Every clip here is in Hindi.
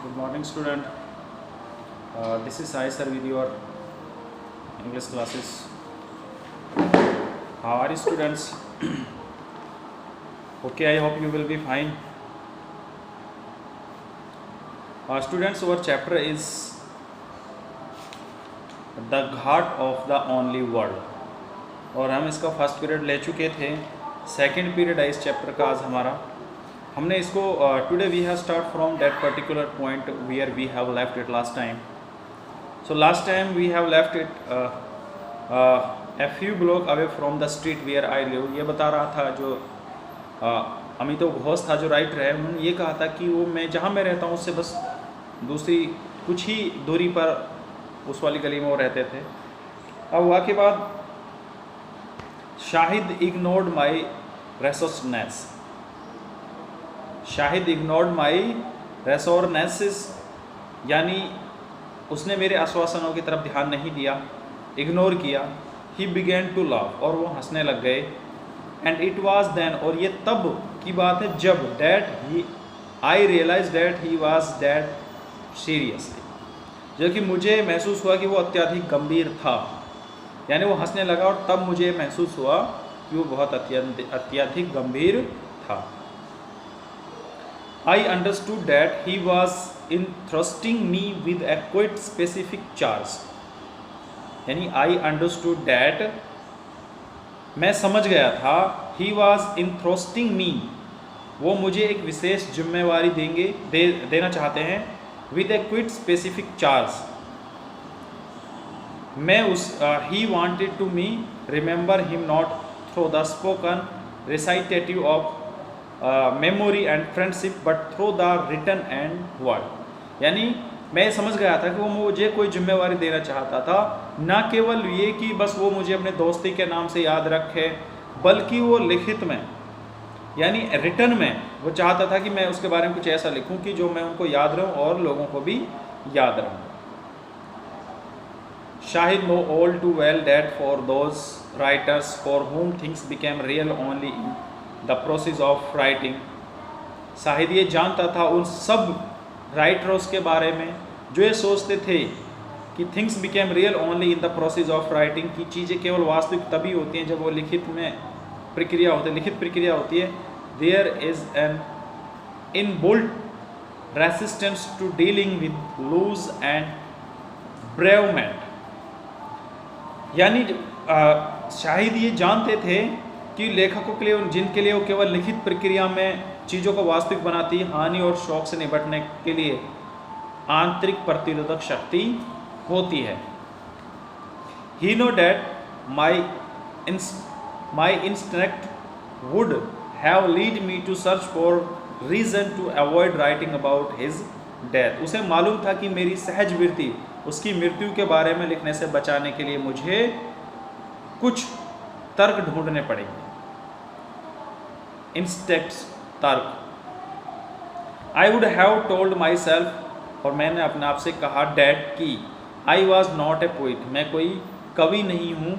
Good morning, student. This is Sai sir with your English classes. How are you, students? Okay, I hope you will be fine. Students, our chapter is The Ghat of the Only World. और हम इसका फर्स्ट पीरियड ले चुके थे. सेकेंड पीरियड है इस चैप्टर का आज हमारा. हमने इसको today we have start from that particular point where we have left it last time. So last time we have left it a few block away from the street where I live. ये बता रहा था जो अमितो घोष था जो राइटर है, उन्होंने ये कहा था कि वो मैं जहाँ मैं रहता हूँ उससे बस दूसरी कुछ ही दूरी पर उस वाली गली में वो रहते थे. अब हुआ के बाद शाहिद इग्नोर्ड माई रेसोर्सनेस. शाहिद इग्नोर्ड माई रेसोर्सनेस यानी उसने मेरे आश्वासनों की तरफ ध्यान नहीं दिया, इग्नोर किया. ही बिगेन टू लव और वो हंसने लग गए. एंड इट वाज देन और ये तब की बात है जब that he I realize that he was that seriously, जो कि मुझे महसूस हुआ कि वो अत्यधिक गंभीर था. यानी वो हंसने लगा और तब मुझे महसूस हुआ कि वो बहुत अत्यधिक गंभीर था. I understood that he was entrusting me with a quite specific charge. यानी I understood that मैं समझ गया था he was entrusting me, वो मुझे एक विशेष जिम्मेवारी देना चाहते हैं with a quite specific charge. मैं he wanted to me remember him not through the spoken recitative of memory and friendship but through the written and word. यानी मैं समझ गया था कि वो मुझे कोई जिम्मेवारी देना चाहता था, ना केवल ये कि बस वो मुझे अपने दोस्ती के नाम से याद रखे, बल्कि वो लिखित में यानी रिटन में वो चाहता था कि मैं उसके बारे में कुछ ऐसा लिखूं कि जो मैं उनको याद रहूं और लोगों को भी याद रहूं. Shahid know all too well that for those writers for whom things became real only in the process of writing. Shahid ये जानता था उन सब राइटर्स के बारे में जो ये सोचते थे कि things became real only in the process of writing, की चीज़ें केवल वास्तविक तभी होती हैं जब वो लिखित प्रक्रिया होती है. There is an inbuilt resistance to dealing with loss and bereavement. यानी शाहिद ये जानते थे कि लेखकों के लिए, जिनके लिए वो केवल लिखित प्रक्रिया में चीज़ों को वास्तविक बनाती, हानि और शौक से निपटने के लिए आंतरिक प्रतिरोधक शक्ति होती है. He know that my instinct would have lead me to search for reason to avoid writing about his death. उसे मालूम था कि मेरी सहज वृत्ति उसकी मृत्यु के बारे में लिखने से बचाने के लिए मुझे कुछ तर्क ढूंढने पड़ेंगे. इंस्टेक्ट्स, तर्क. I would have told myself और मैंने अपने आप से कहा डैट कि I was not a poet, मैं कोई कवि नहीं हूँ.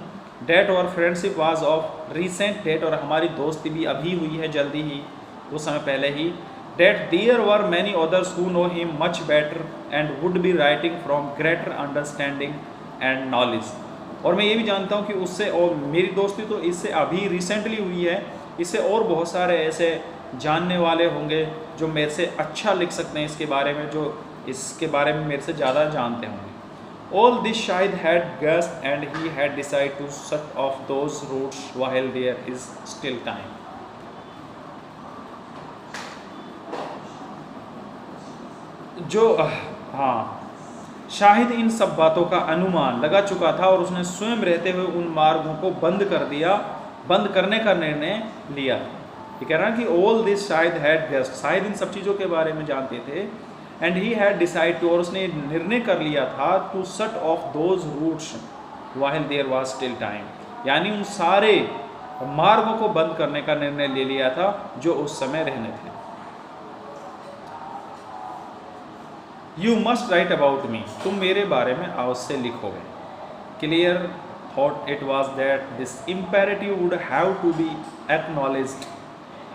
डैट और friendship was of recent date और हमारी दोस्ती भी अभी हुई है, जल्दी ही, कुछ समय पहले ही. That there were many others who know him much better and would be writing from greater understanding and knowledge. और मैं ये भी जानता हूँ कि उससे, और मेरी दोस्ती तो इससे अभी रिसेंटली हुई है, इससे और बहुत सारे ऐसे जानने वाले होंगे जो मेरे से अच्छा लिख सकते हैं इसके बारे में, जो इसके बारे में मेरे से ज़्यादा जानते होंगे. All this Shahid had guessed and he had decide to shut off those roots while there is still time. जो शाहिद इन सब बातों का अनुमान लगा चुका था और उसने स्वयं रहते हुए उन मार्गों को बंद करने का निर्णय लिया. ये कह रहा है कि all this Shahid had guessed, Shahid इन सब चीज़ों के बारे में जानते थे. And he had decide to, और उसने निर्णय कर लिया था to shut off those roots while there was still time, यानी उन सारे मार्गों को बंद करने का निर्णय ले लिया था जो उस समय रहने थे. You must write about me, तुम मेरे बारे में अवश्य लिखोगे. Clear thought it was that this imperative would have to be acknowledged.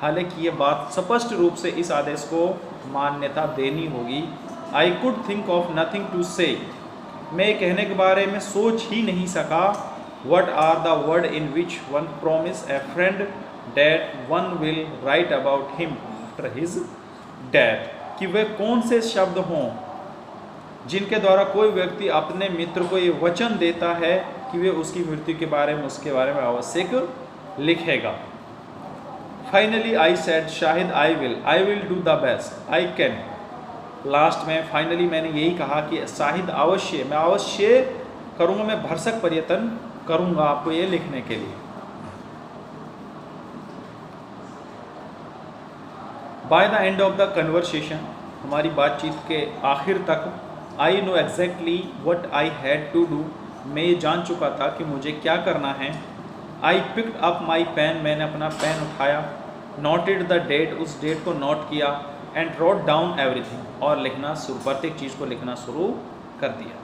हालांकि ये बात स्पष्ट रूप से इस आदेश को मान्यता देनी होगी, I could think of nothing to say, मैं कहने के बारे में सोच ही नहीं सका। What are the word in which one promise a friend that one will write about him after his death, कि वे कौन से शब्द हों जिनके द्वारा कोई व्यक्ति अपने मित्र को ये वचन देता है कि वे उसकी मृत्यु के बारे में आवश्यक लिखेगा। Finally I said Shahid I will do the best I can. Last में फाइनली मैंने यही कहा कि शाहिद मैं अवश्य करूँगा, मैं भरसक प्रयत्न करूँगा आपको ये लिखने के लिए। By the end of the conversation, हमारी बातचीत के आखिर तक, I know exactly what I had to do, मैं ये जान चुका था कि मुझे क्या करना है। I picked up my pen, मैंने अपना पेन उठाया। नोटेड द डेट, उस डेट को नोट किया। एंड रोट डाउन एवरीथिंग, और प्रत्येक चीज़ को लिखना शुरू कर दिया।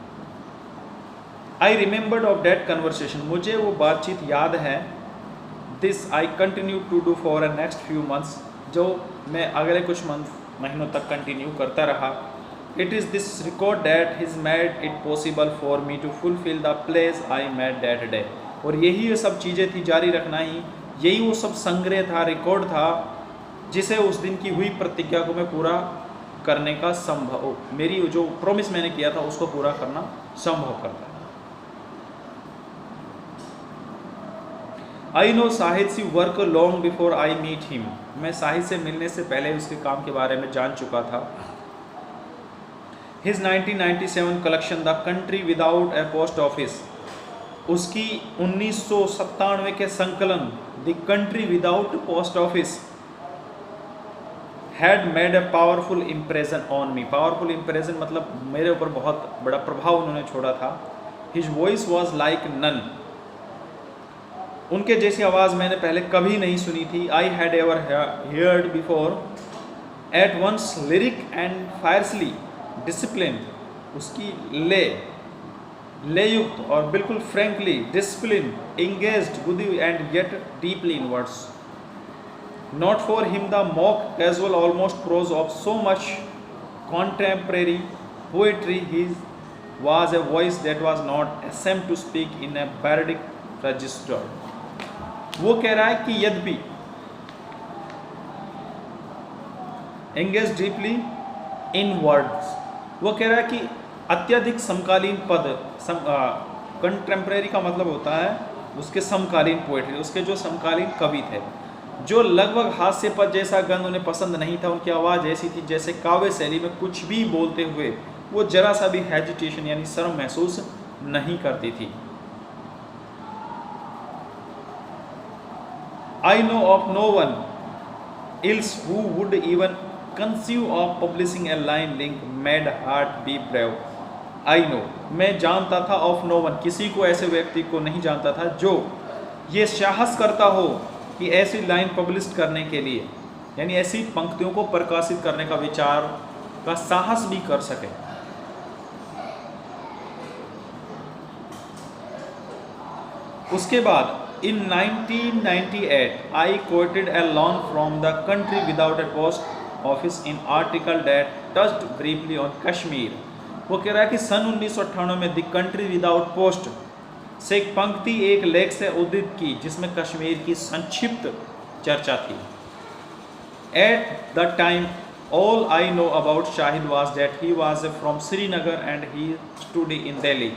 I remembered of that conversation, मुझे वो बातचीत याद है। This I continue to do for a next few months, जो मैं अगले कुछ महीनों तक कंटिन्यू करता रहा। It is this record that his made it possible for me to fulfil the place I made that day, और यही ये सब चीज़ें थी, जारी रखना ही, यही वो सब संग्रह था, रिकॉर्ड था, जिसे उस दिन की हुई प्रतिज्ञा को मैं पूरा करने का मेरी जो प्रॉमिस मैंने किया था उसको पूरा करना संभव करता है। I know Shahid see work long before I meet him, मैं शाहिद से मिलने से पहले उसके काम के बारे में जान चुका था। His 1997 collection The Country Without a Post Office, उसकी 1997 के संकलन The Country Without Post Office had made a powerful impression on me. Powerful impression मतलब मेरे ऊपर बहुत बड़ा प्रभाव उन्होंने छोड़ा था। His voice was like none, उनके जैसी आवाज़ मैंने पहले कभी नहीं सुनी थी। I had ever heard before, at once lyric and fiercely discipline, उसकी लेयुक्त और बिल्कुल frankly discipline, engaged with and yet deeply in words. Not for him the mock casual almost prose of so much contemporary poetry, his was a voice that was not ashamed to speak in a bardic register। वो कह रहा है कि यद्यपि engaged deeply in words, वो कह रहा है कि अत्यधिक समकालीन पद, कंटेम्प्रेरी का मतलब होता है उसके समकालीन पोएट्री, उसके जो समकालीन कवि थे, जो लगभग हास्य पद जैसा गंध उन्हें पसंद नहीं था। उनकी आवाज़ ऐसी थी जैसे काव्य शैली में कुछ भी बोलते हुए वो जरा सा भी हेजिटेशन यानी शर्म महसूस नहीं करती थी। I know of no one else who would even conceive of publishing a line link made heart be brave. I know, मैं जानता था, ऑफ नो वन, किसी को ऐसे व्यक्ति को नहीं जानता था जो ये साहस करता हो कि ऐसी लाइन पब्लिश करने के लिए, यानी ऐसी पंक्तियों को प्रकाशित करने का विचार का साहस भी कर सके। उसके बाद इन 1998 I quoted A lawn from the Country Without a Post office in article that touched briefly on Kashmir. वो कह रहा है कि सन 1998 में द कंट्री विदाउट पोस्ट से एक पंक्ति एक लेख से उद्धृत की जिसमें कश्मीर की संक्षिप्त चर्चा थी। At the time all I know about Shahid was that he was from Srinagar and he study in Delhi.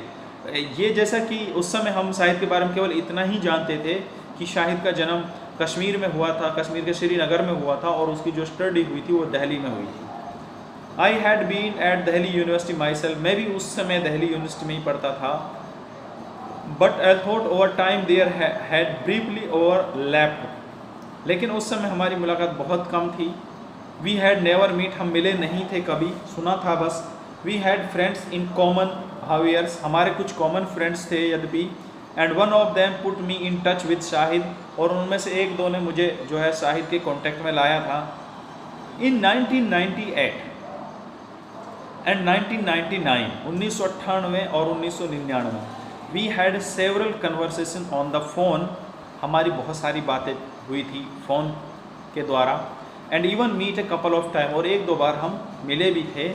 ये जैसा कि उस समय हम शाहिद के बारे में केवल इतना ही जानते थे कि शाहिद का जन्म कश्मीर में हुआ था, कश्मीर के श्रीनगर में हुआ था, और उसकी जो स्टडी हुई थी वो दिल्ली में हुई थी। I had been at Delhi University myself, मैं भी उस समय दिल्ली यूनिवर्सिटी में ही पढ़ता था। But I thought over time there had briefly overlapped, लेकिन उस समय हमारी मुलाकात बहुत कम थी। वी हैड नेवर मीट, हम मिले नहीं थे कभी, सुना था बस। We had friends in common however, हमारे कुछ कॉमन फ्रेंड्स थे यद्यपि। And one of them put me in touch with Shahid, और उनमें से एक दो ने मुझे जो है शाहिद के कांटेक्ट में लाया था। इन 1998 एंड 1999, 1998 और 1999, we had several conversation on the phone, हमारी बहुत सारी बातें हुई थी फ़ोन के द्वारा। And even meet a couple of time, और एक दो बार हम मिले भी थे।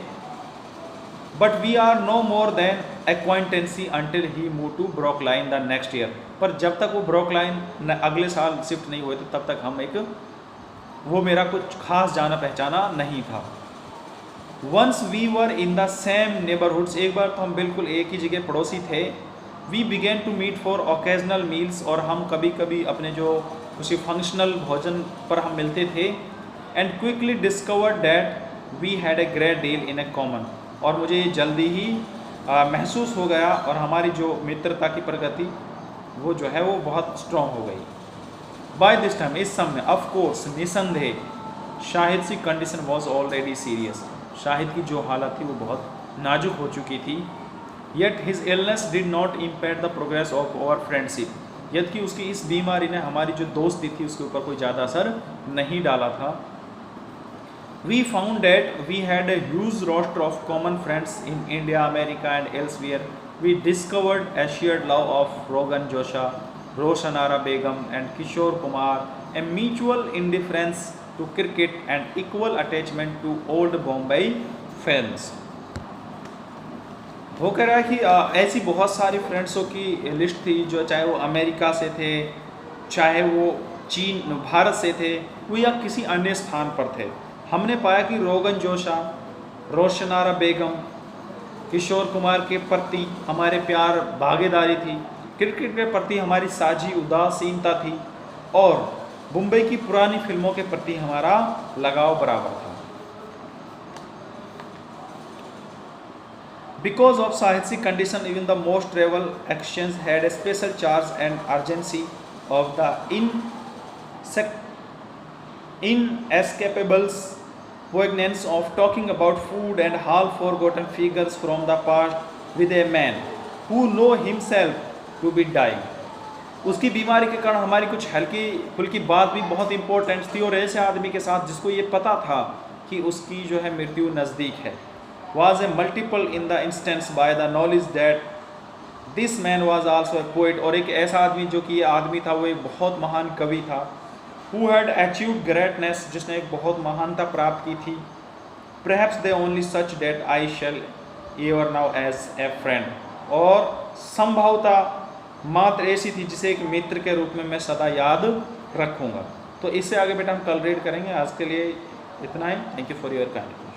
But we are no more than acquaintances until he move to Brooklyn the next year. पर जब तक वो ब्रोकलाइन अगले साल शिफ्ट नहीं हुए थे तब तक हम वो मेरा कुछ खास जाना पहचाना नहीं था। Once we were in the same neighbourhoods, एक बार तो हम बिल्कुल एक ही जगह पड़ोसी थे। We began to meet for occasional meals, और हम कभी कभी अपने जो किसी फंक्शनल भोजन पर हम मिलते थे। And quickly discovered that we had a great deal in a common, और मुझे ये जल्दी ही महसूस हो गया और हमारी जो मित्रता की प्रगति वो जो है वो बहुत स्ट्रॉन्ग हो गई। बाय दिस टाइम, इस समय, ऑफ कोर्स, निसंदेह, Shahid's condition was already serious, Shahid की जो हालत थी वो बहुत नाजुक हो चुकी थी। Yet his illness did not impair the progress of our friendship, यद्यपि उसकी इस बीमारी ने हमारी जो दोस्ती थी उसके ऊपर कोई ज़्यादा असर नहीं डाला था। We found that we had a huge roster of common friends in India, America and elsewhere. We discovered a shared love of rogan josh, Roshanara Begum and Kishore Kumar, a mutual indifference to cricket and equal attachment to old Bombay films. वो कह रहा है कि ऐसी बहुत सारी फ्रेंड्सों की लिस्ट थी जो चाहे वो अमेरिका से थे, चाहे वो चीन भारत से थे, वो या किसी अन्य स्थान पर थे। हमने पाया कि रोगन जोशा, रोशनारा बेगम, किशोर कुमार के प्रति हमारे प्यार भागीदारी थी, क्रिकेट के प्रति हमारी साझी उदासीनता थी, और मुंबई की पुरानी फिल्मों के प्रति हमारा लगाव बराबर था। Because of Sahit's condition, even the most travel actions had a special charge and urgency of the inescapable poignance of talking about food and half-forgotten figures from the past with a man who know himself to be dying. उसकी बीमारी के कारण हमारी कुछ हल्की फुल्की बात भी बहुत इंपॉर्टेंट थी, और ऐसे आदमी के साथ जिसको ये पता था कि उसकी जो है मृत्यु नज़दीक है। Was a multiple in the instance by the knowledge that this man was also a poet, और एक ऐसा आदमी जो कि ये आदमी था वो एक बहुत महान कवि था। Who had achieved greatness, जिसने एक बहुत महानता प्राप्त की थी। Perhaps the only such that I shall ever now as a friend, और संभवतः मात्र ऐसी थी जिसे एक मित्र के रूप में मैं सदा याद रखूँगा। तो इससे आगे बेटा हम कल रीड करेंगे। आज के लिए इतना ही। Thank you for your kind.